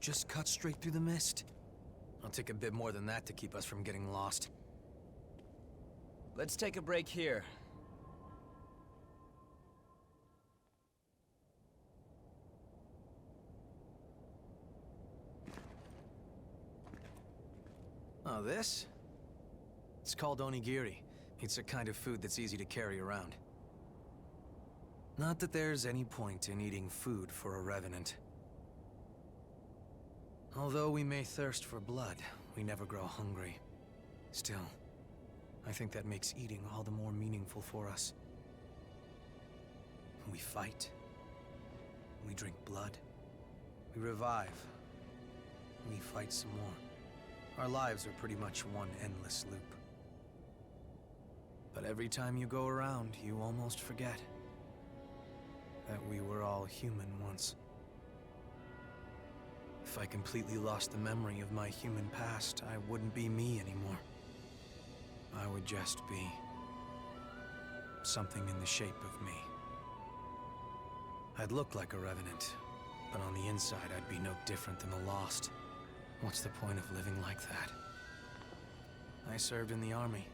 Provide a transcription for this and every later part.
Just cut straight through the mist. It'll take a bit more than that to keep us from getting lost. Let's take a break here. Oh, this? It's called onigiri. It's a kind of food that's easy to carry around. Not that there's any point in eating food for a revenant. Although we may thirst for blood, we never grow hungry. Still, I think that makes eating all the more meaningful for us. We fight. We drink blood. We revive. We fight some more. Our lives are pretty much one endless loop. But every time you go around, you almost forget that we were all human once. If I completely lost the memory of my human past, I wouldn't be me anymore. I would just be something in the shape of me. I'd look like a revenant, but on the inside I'd be no different than the lost. What's the point of living like that? I served in the army,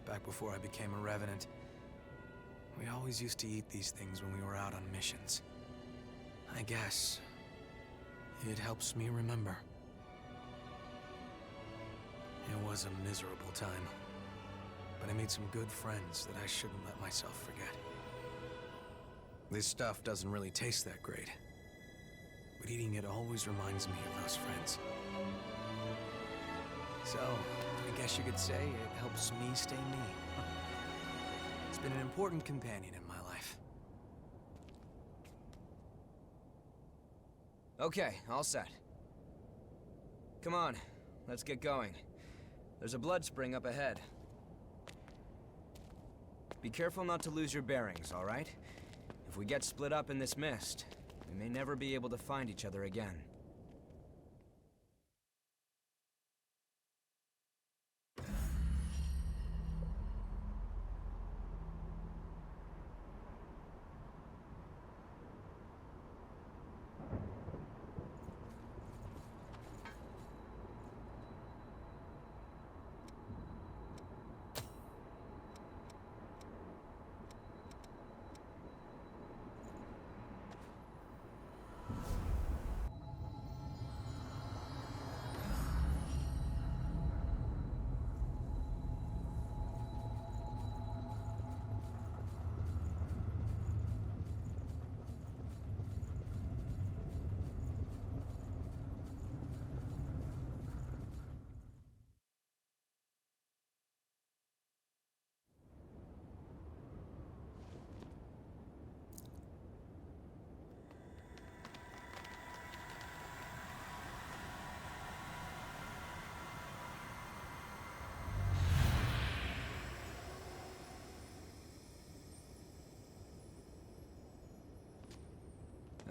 back before I became a revenant. We always used to eat these things when we were out on missions. I guess it helps me remember. It was a miserable time, but I made some good friends that I shouldn't let myself forget. This stuff doesn't really taste that great, but eating it always reminds me of those friends. So, I guess you could say it helps me stay me. It's been an important companion in my life. Okay, all set. Come on, let's get going. There's a blood spring up ahead. Be careful not to lose your bearings, all right? If we get split up in this mist, we may never be able to find each other again.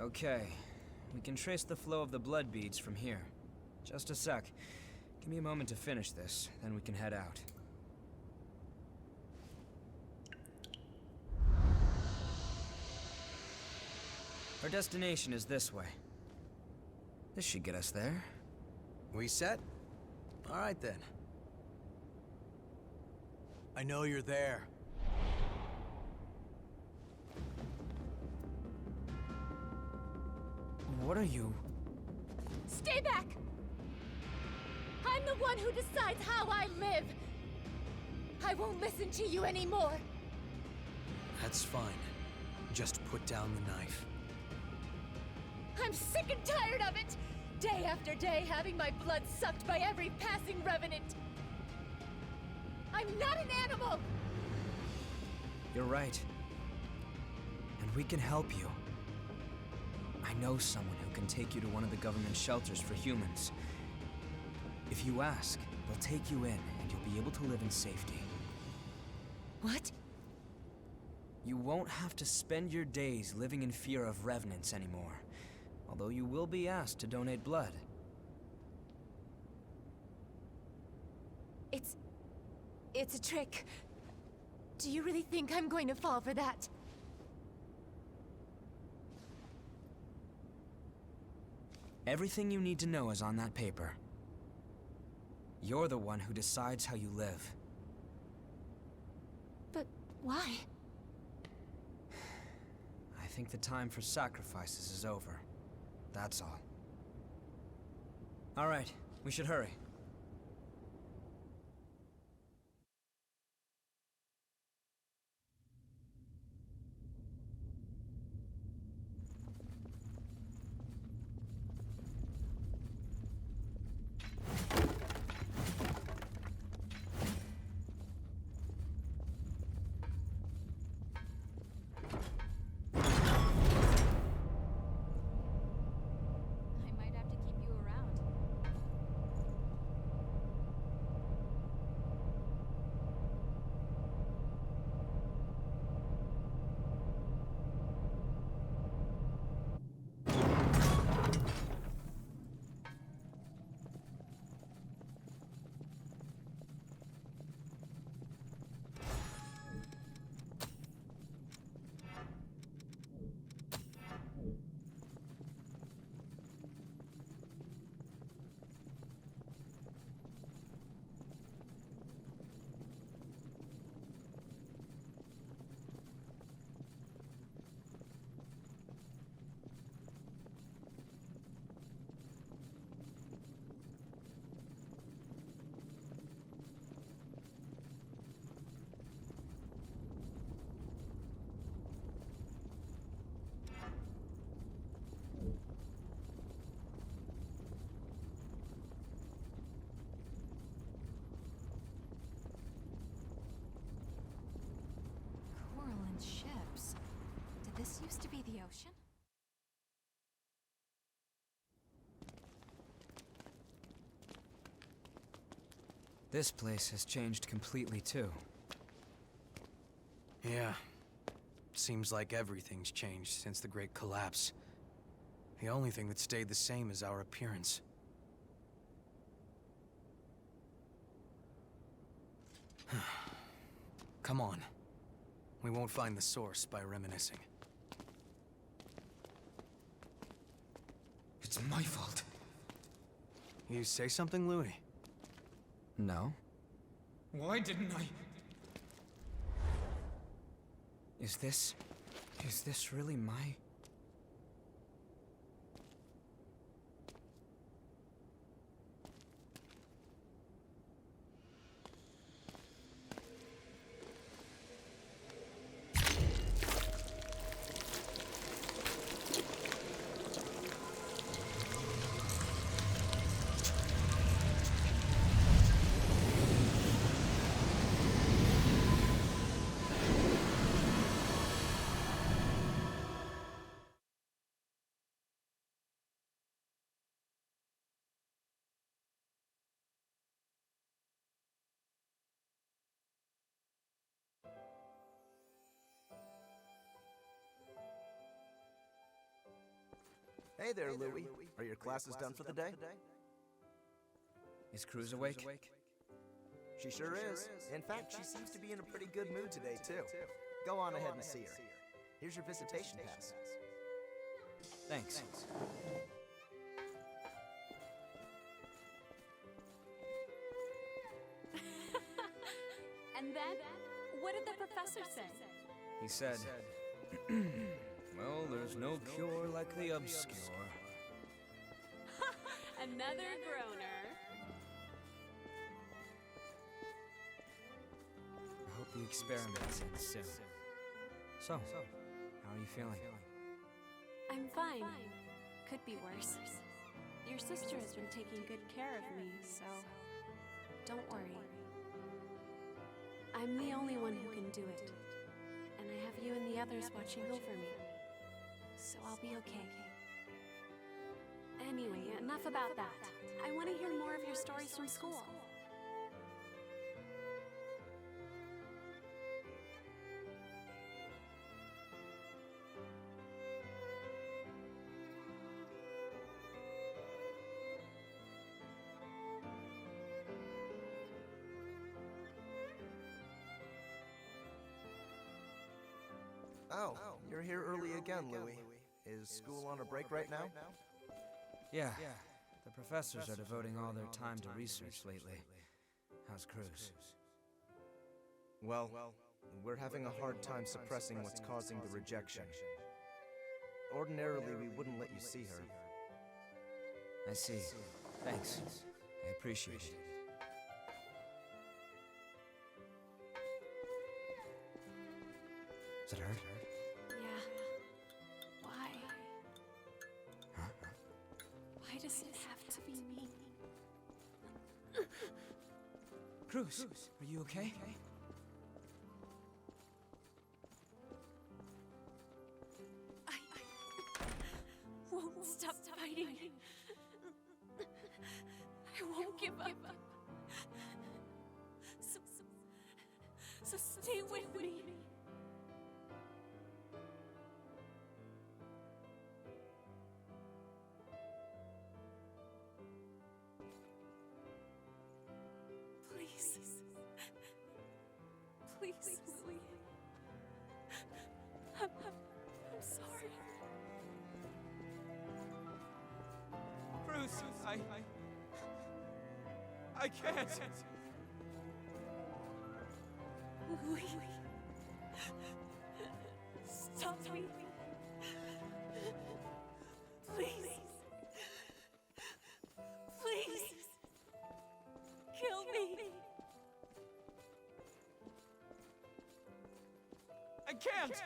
Okay, we can trace the flow of the blood beads from here. Just a sec. Give me a moment to finish this, then we can head out. Our destination is this way. This should get us there. We set? All right then. I know you're there. What are you? Stay back! I'm the one who decides how I live. I won't listen to you anymore. That's fine. Just put down the knife. I'm sick and tired of it! Day after day having my blood sucked by every passing revenant. I'm not an animal! You're right. And we can help you. I know someone who can take you to one of the government shelters for humans. If you ask, they'll take you in, and you'll be able to live in safety. What? You won't have to spend your days living in fear of revenants anymore, although you will be asked to donate blood. It's a trick. Do you really think I'm going to fall for that? Everything you need to know is on that paper. You're the one who decides how you live. But why? I think the time for sacrifices is over. That's all. All right, we should hurry. I might have to keep you around. Coral and ships. Did this used to be the ocean? This place has changed completely too. Yeah. Seems like everything's changed since the Great Collapse. The only thing that stayed the same is our appearance. Come on. We won't find the source by reminiscing. It's my fault. You say something, Louis? No? Why didn't I? Is this really my... Hey there, Louie. Are your classes done for the day? Is Cruz awake? She sure is. In fact, she seems to be in a pretty good mood today, too. Go on ahead and see her. Here's your visitation pass. Thanks. And then, what did the professor say? He said, well, there's no cure like the obscure. Another groaner. I hope the experiment ends soon. So, how are you feeling? I'm fine. Could be worse. Your sister has been taking good care of me, so don't worry. I'm the only one who can do it, and I have you and the others watching over me, so I'll be okay. Anyway, enough about that. I want to hear more of your stories from school. Oh, you're here early again, Louie. Is school on a break right now? Yeah, the professors are devoting all their time to research lately. How's Cruz? Well, we're having a hard time suppressing what's causing the rejection. Ordinarily, we wouldn't let you see her. I see. Thanks. I appreciate it. Does it hurt? Yeah. Why? Huh? Why does it have to be me? Cruz, are you okay? I won't stop fighting. I won't give up. So stay with me. Please. Please, Louis. I'm sorry. Bruce, I can't. Louis. Stop me. Please. Please. Kill me. I can't.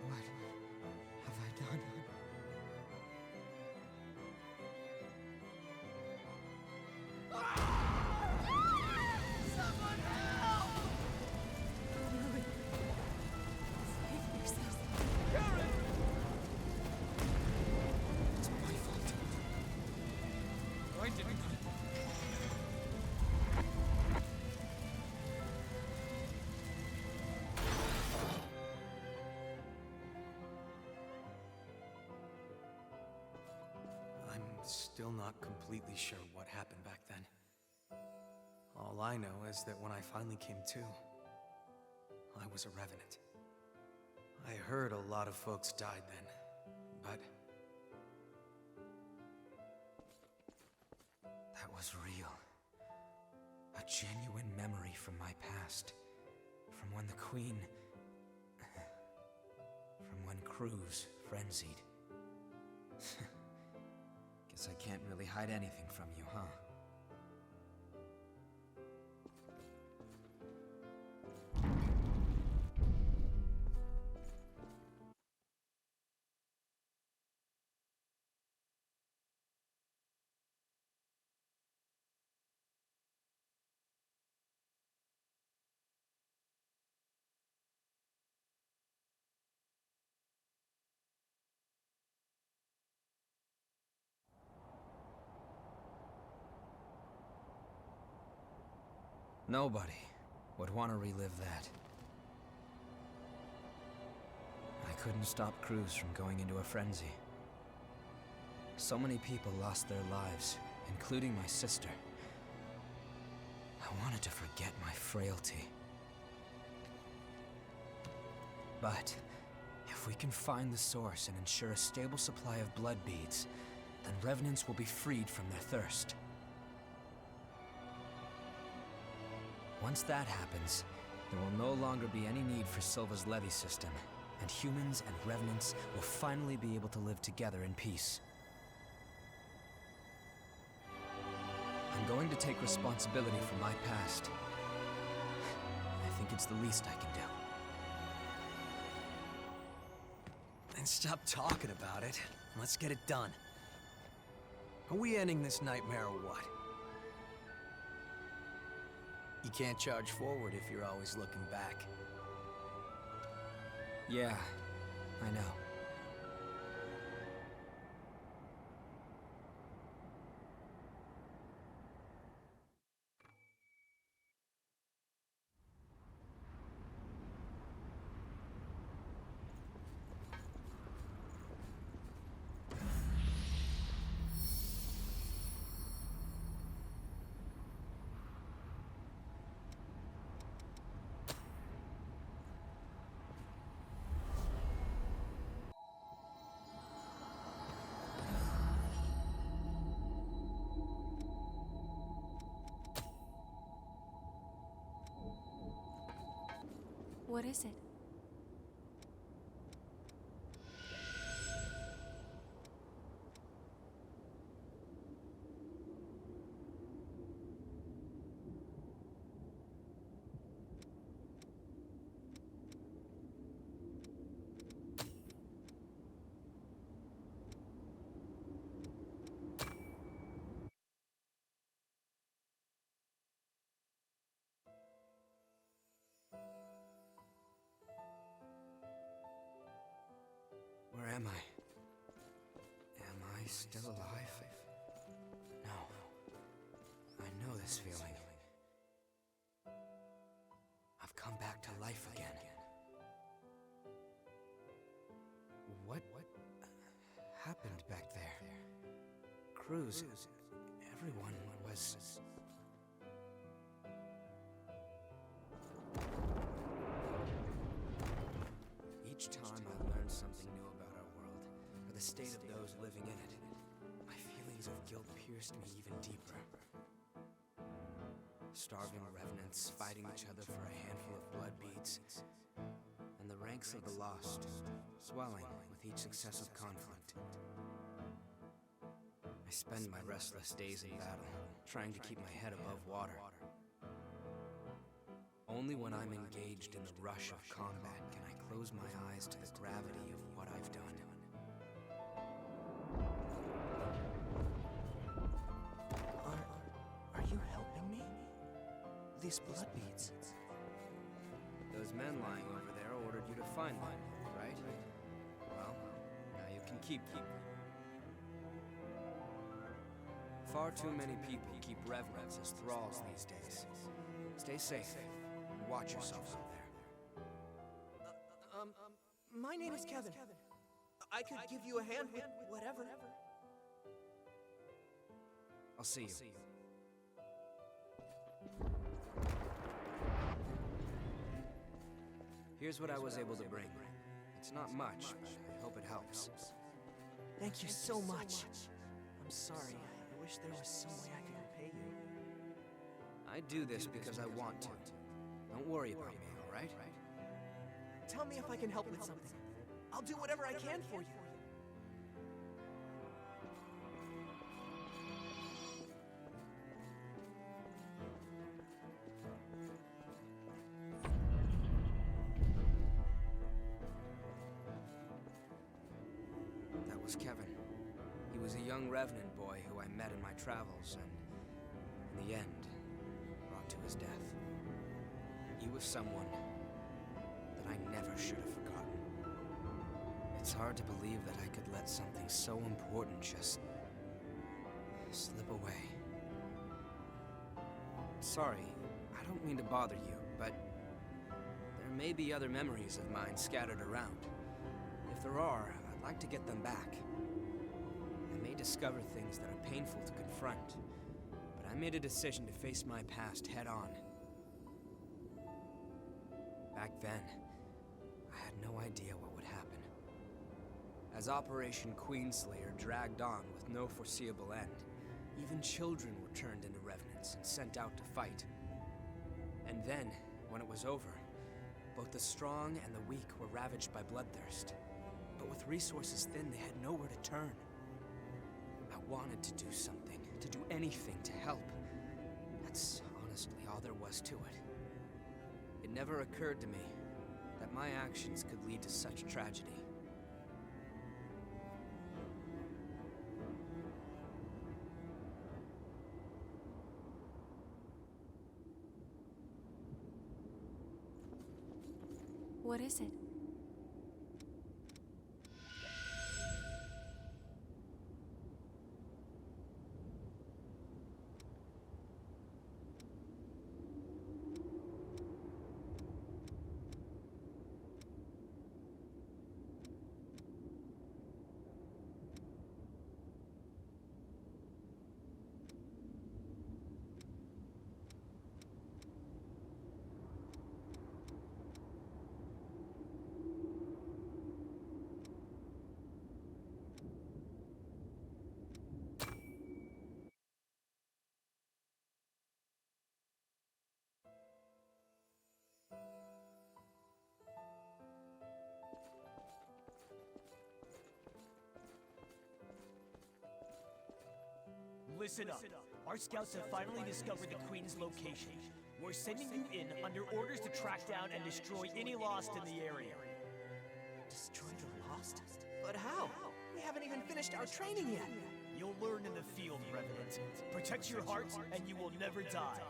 What have I done? Save yourself. It's my fault. Why didn't I? I'm still not completely sure what happened back then. All I know is that when I finally came to, I was a revenant. I heard a lot of folks died then, but That was real. A genuine memory from my past. From when the Queen... From when Cruz frenzied. Guess I can't really hide anything from you, huh? Nobody would want to relive that. I couldn't stop Cruz from going into a frenzy. So many people lost their lives, including my sister. I wanted to forget my frailty. But if we can find the source and ensure a stable supply of blood beads, then revenants will be freed from their thirst. Once that happens, there will no longer be any need for Silva's levy system, and humans and revenants will finally be able to live together in peace. I'm going to take responsibility for my past. I think it's the least I can do. then stop talking about it. Let's get it done. Are we ending this nightmare or what? You can't charge forward if you're always looking back. Yeah, I know. What is it? Where am I? Am I still alive? No. I know this feeling. I've come back to life again. What happened back there? Cruz, everyone was... Each time I learned something new about our world, or the state of those living in it, my feelings of guilt pierced me even deeper. Starving revenants fighting each other for a handful of blood beads, and the ranks of the lost swelling with each successive conflict. I spend my restless days in battle, trying to keep my head above water. Only when I'm engaged in the rush of combat can I close my eyes to the gravity of what I've done. Are you helping me? These blood beads. Those men lying over there ordered you to find them, right? Well, now you can keep them. Far too many people keep revenants as thralls these days. Stay safe. Watch yourself out there. My name is Kevin. I could give you a hand with whatever. I'll see you. Here's what I was able to bring. It's not much, but I hope it helps. Thank you so much. I'm sorry. I wish there was some way I could repay you. I do this because I want to. Don't worry about me, all right? Tell me if I can help with something. I'll do whatever I can for you. That was Kevin. He was a young revenant boy who I met in my travels, and in the end, brought to his death. He was someone that I never should have forgotten. It's hard to believe that I could let something so important just slip away. Sorry, I don't mean to bother you, but there may be other memories of mine scattered around. If there are, I'd like to get them back. I may discover things that are painful to confront, but I made a decision to face my past head on. Back then, I had no idea what would happen. As Operation Queenslayer dragged on with no foreseeable end, even children were turned into revenants and sent out to fight. And then, when it was over, both the strong and the weak were ravaged by bloodthirst. But with resources thin, they had nowhere to turn. I wanted to do something, to do anything to help. That's honestly all there was to it. It never occurred to me that my actions could lead to such tragedy. What is it? Listen up. Our scouts have finally discovered the Queen's location. We're sending you in under orders to track down and destroy any Lost in the area. Destroy the Lost? But how? We haven't even finished our training yet. You'll learn in the field, Revenant. Protect your heart, and you will never die.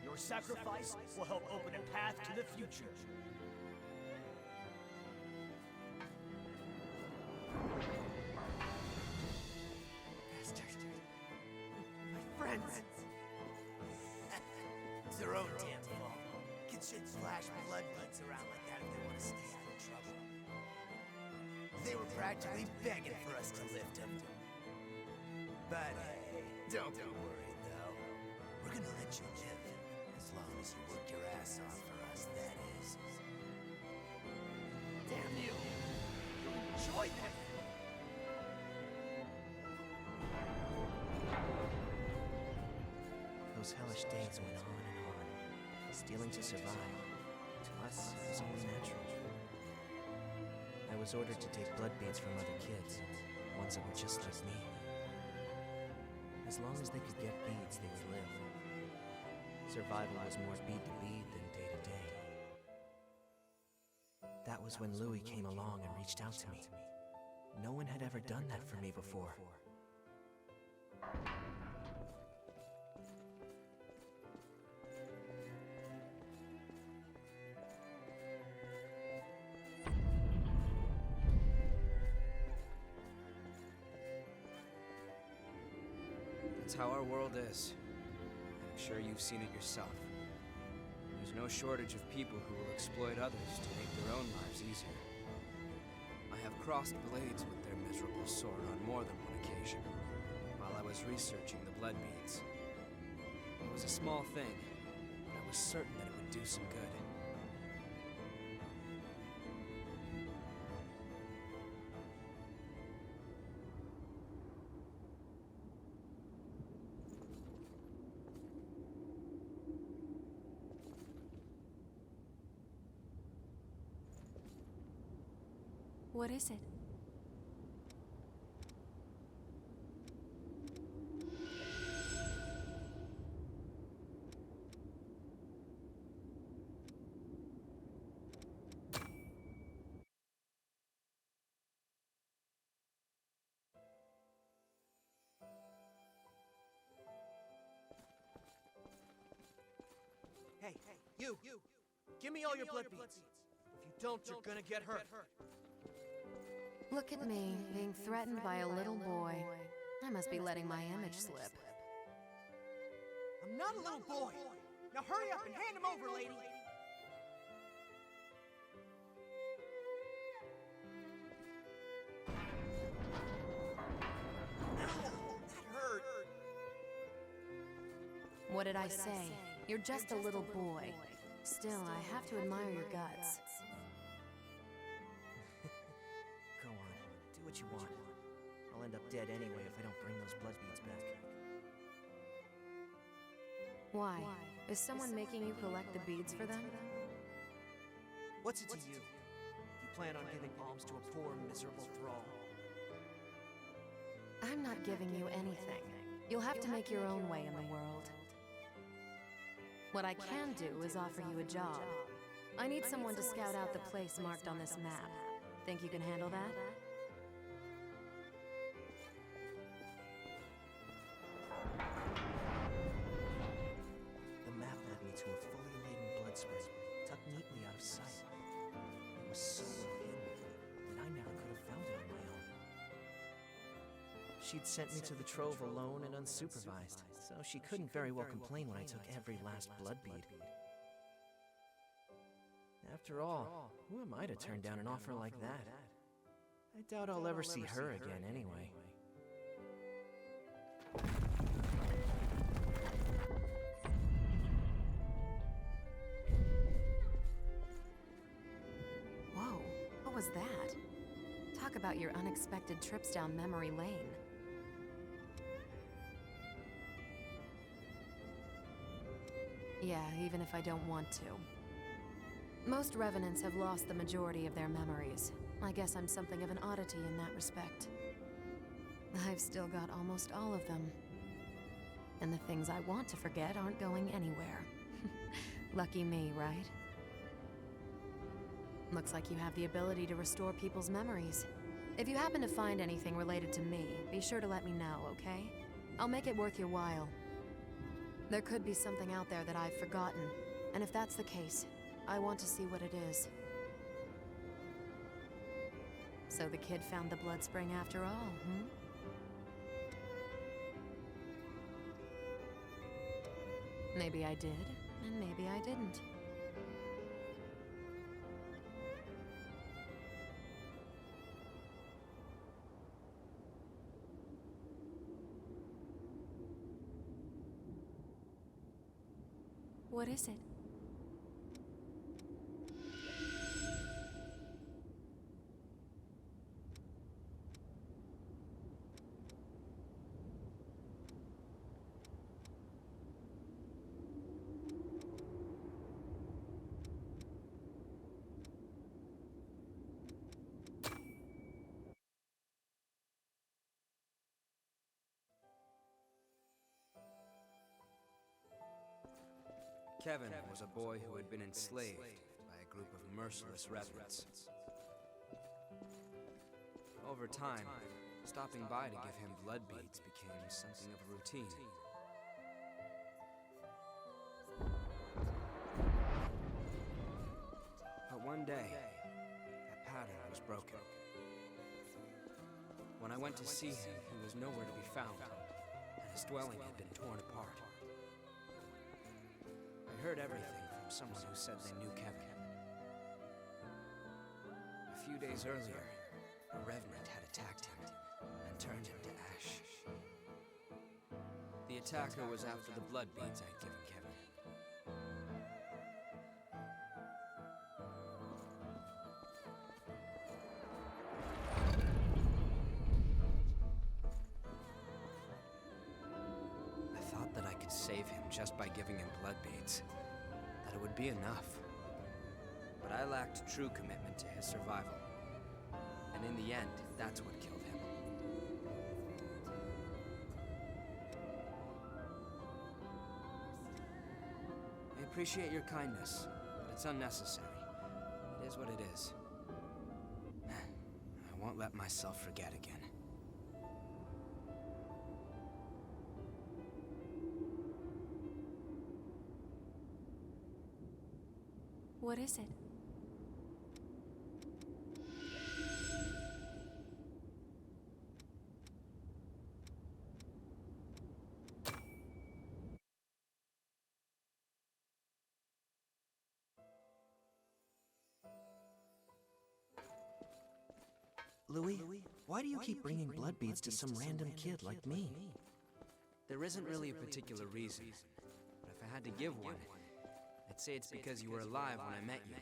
Your sacrifice will help open a path to the future. Friends. It's their own damn fault. Kids should flash blood beads around like that if they want to stay out of trouble. They were practically begging for us to lift them. But hey, don't be worried though. We're gonna let you live, as long as you work your ass off for us, that is. Damn you! Enjoy this! Those hellish days went on and on. Stealing to survive, to us, was only natural. I was ordered to take blood beads from other kids, ones that were just like me. As long as they could get beads, they would live. Survival was more bead to bead than day to day. That was when Louis came along and reached out to me. No one had ever done that for me before. That's how our world is. I'm sure you've seen it yourself. There's no shortage of people who will exploit others to make their own lives easier. I have crossed blades with their miserable sort on more than one occasion, while I was researching the blood beads. It was a small thing, but I was certain that it would do some good. What is it? Hey, you! Give me all your blood beads. If you don't, you're gonna get hurt. Look at me, being threatened by a little boy. I must be letting my image slip. I'm not a little boy. Now hurry up and hand him over, lady. Ow, that hurt. What did I say? You're just a little boy. Still, I have to admire your guts. Go on, do what you want. I'll end up dead anyway if I don't bring those blood beads back. Why? Is someone making you collect the beads for them? What's it to you? If you plan on giving alms to a poor, miserable thrall. I'm not giving you anything. You'll have to make your own way in the world. What I can do is offer you a job. I need someone to scout out the place marked on this map. Think you can handle that? The map led me to a fully laden blood spring, tucked neatly She'd sent me to the Trove alone and unsupervised, so she couldn't very well complain when I took every last blood bead. After all, who am I to turn down an offer like that? I doubt I'll ever see her again anyway. Whoa, what was that? Talk about your unexpected trips down memory lane. Yeah, even if I don't want to. Most revenants have lost the majority of their memories. I guess I'm something of an oddity in that respect. I've still got almost all of them. And the things I want to forget aren't going anywhere. Lucky me, right? Looks like you have the ability to restore people's memories. If you happen to find anything related to me, be sure to let me know, okay? I'll make it worth your while. There could be something out there that I've forgotten, and if that's the case, I want to see what it is. So the kid found the blood spring after all, hmm? Maybe I did, and maybe I didn't. What is it? Kevin was a boy who had been enslaved by a group of merciless revenants. Over time, stopping by to give him blood beads became something of a routine. But one day, that pattern was broken. When I went to see him, he was nowhere to be found, and his dwelling had been torn apart. I heard everything from someone who said they knew Kevin. A few days earlier, a revenant had attacked him and turned him to ash. The attacker was after the blood beads I'd given Kevin. I thought that I could save him just by giving him blood beads, that it would be enough. But I lacked true commitment to his survival. And in the end, that's what killed him. I appreciate your kindness, but it's unnecessary. It is what it is. I won't let myself forget again. What is it? Louis, why do you keep bringing blood beads to some random kid like me? There isn't really a particular reason, but if I had to give one, I'd say it's because you were alive when I met you.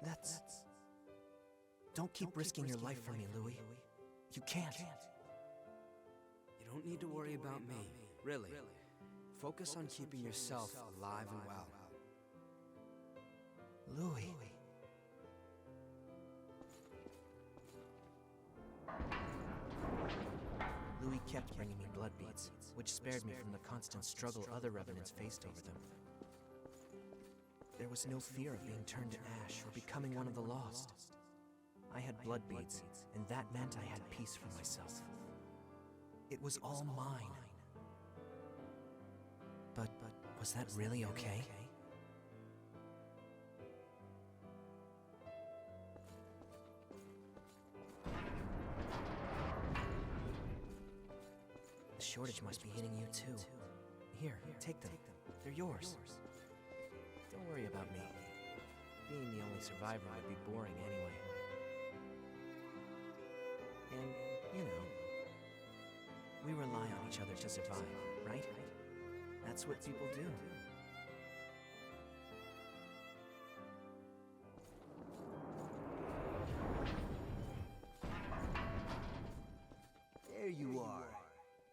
That's... Don't keep risking your life for me, Louis. You can't. You don't need to worry about me, really. Focus on keeping yourself alive and well. Louis. Louis kept bringing me blood beads, which spared me from the constant struggle other revenants faced over them. There was no fear of being turned to ash or becoming one of the lost. I had blood beads, and that meant I had peace for myself. It was all mine. But was that really okay? shortage must be hitting you too. Here, take them. They're yours. Don't worry about me. Being the only survivor would be boring anyway. And, you know, we rely on each other to survive, right? That's what people do. There you are.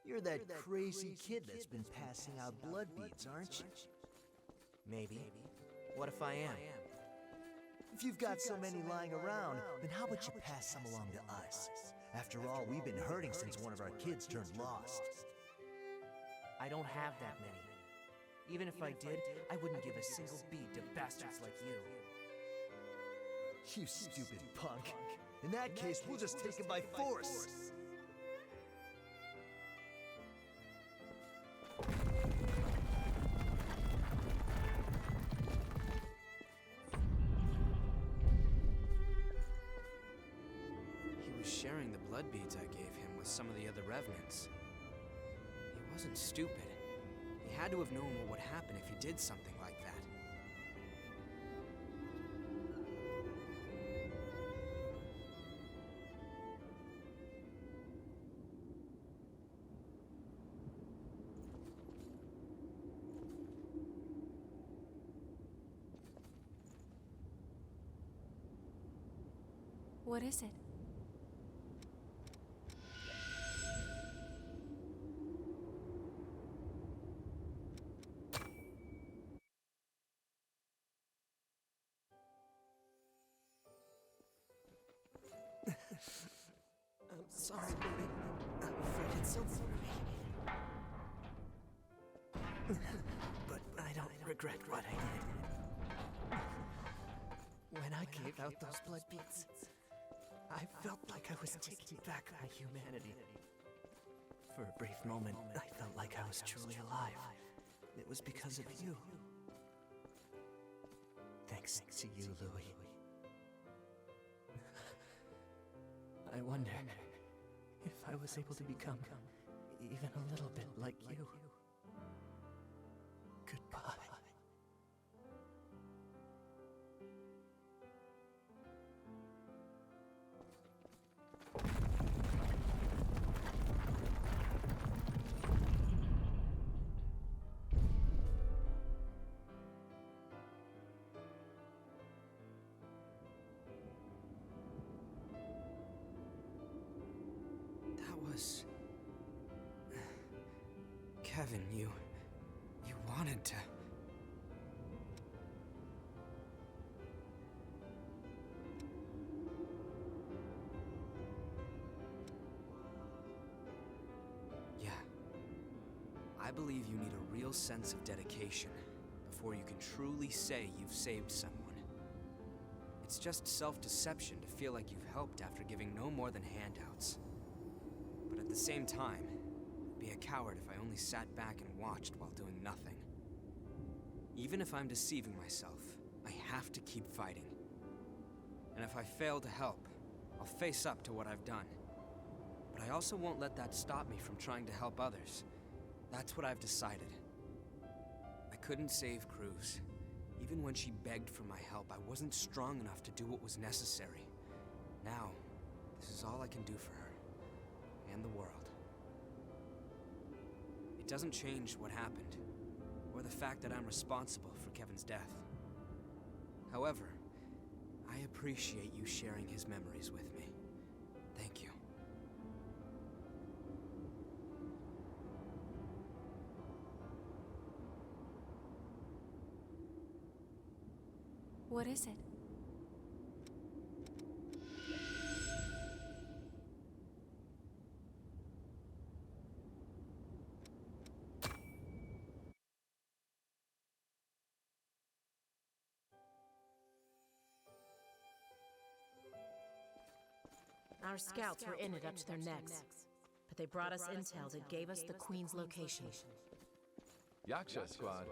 You're that crazy kid that's been passing out blood beads, aren't you? Maybe. What if I am? If you've got so many lying around, then how about you pass some along to us? After all, we've been hurting since one of our kids turned lost. I don't have that many. Even if I did, I wouldn't give a single bead to bastards like you. You stupid punk. In that case, we'll just take him by force. He was sharing the blood beads I gave him with some of the other revenants. He wasn't stupid. He had to have known what would happen if he did something like that. What is it? I'm sorry, baby. I'm afraid it's over for me. But I don't regret what I did. When I gave out those blood beads, I felt like I was taking back my humanity. For a brief moment, I felt like I was truly alive. It was because of you. Thanks to you, Louis. I wonder if I was able to become even a little bit like you. Goodbye. Kevin, you wanted to... Yeah. I believe you need a real sense of dedication before you can truly say you've saved someone. It's just self-deception to feel like you've helped after giving no more than handouts. But at the same time, I'd be a coward if I only sat back and watched while doing nothing. Even if I'm deceiving myself, I have to keep fighting. And if I fail to help, I'll face up to what I've done. But I also won't let that stop me from trying to help others. That's what I've decided. I couldn't save Cruz. Even when she begged for my help, I wasn't strong enough to do what was necessary. Now, this is all I can do for her. And the world. It doesn't change what happened, or the fact that I'm responsible for Kevin's death. However, I appreciate you sharing his memories with me. Thank you. What is it? Our scouts were in it up to their necks, but they brought us intel that gave us the Queen's location. Yaksha squad,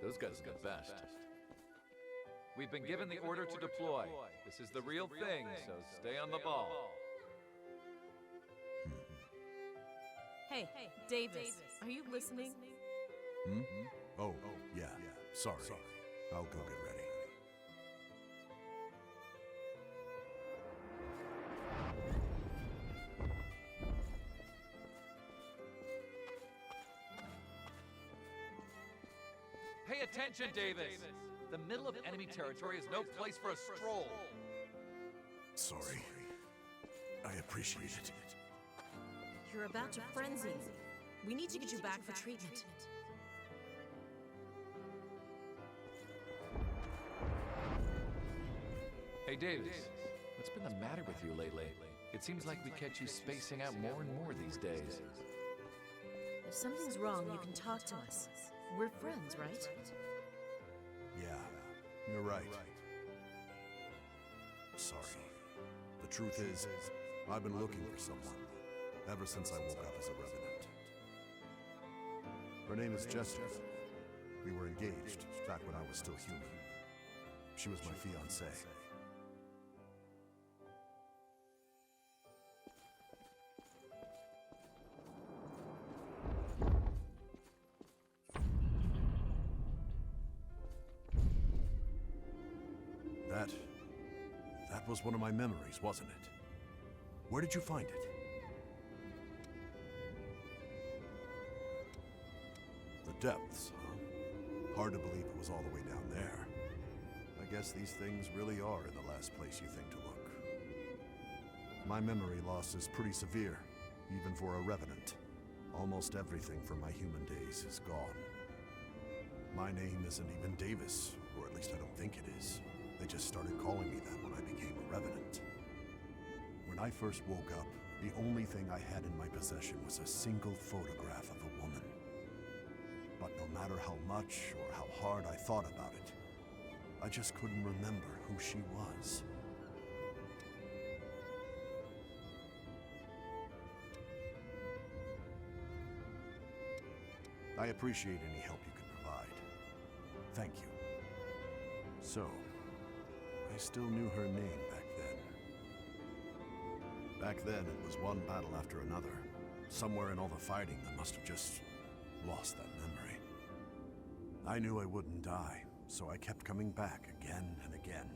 those guys are the best. We've been given the order to deploy. This is the real thing, so stay on the ball. Hey, Davis, are you listening? Hmm? Oh, yeah. Sorry. I'll go get ready. Pay attention, Davis! The middle of enemy territory is no place for a stroll. Sorry. I appreciate it. You're about to frenzy. We need to get you back for treatment. Hey, Davis. What's been the matter with you lately? It seems like we catch you spacing out more and more these days. If something's wrong, you can talk to us. We're friends, right? Yeah, you're right. Sorry. The truth is, I've been looking for someone ever since I woke up as a revenant. Her name is Jessica. We were engaged back when I was still human. She was my fiancée. That was one of my memories, wasn't it? Where did you find it? The depths, huh? Hard to believe it was all the way down there. I guess these things really are in the last place you think to look. My memory loss is pretty severe, even for a revenant. Almost everything from my human days is gone. My name isn't even Davis, or at least I don't think it is. They just started calling me that when I became a revenant. When I first woke up, the only thing I had in my possession was a single photograph of a woman. But no matter how much or how hard I thought about it, I just couldn't remember who she was. I appreciate any help you can provide. Thank you. So, I still knew her name back then. Back then, it was one battle after another. Somewhere in all the fighting, I must have just lost that memory. I knew I wouldn't die, so I kept coming back again and again.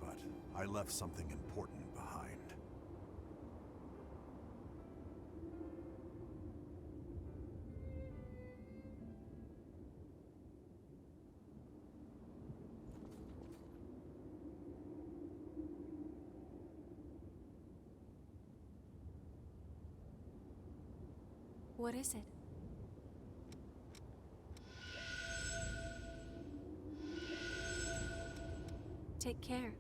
But I left something important behind. What is it? Take care.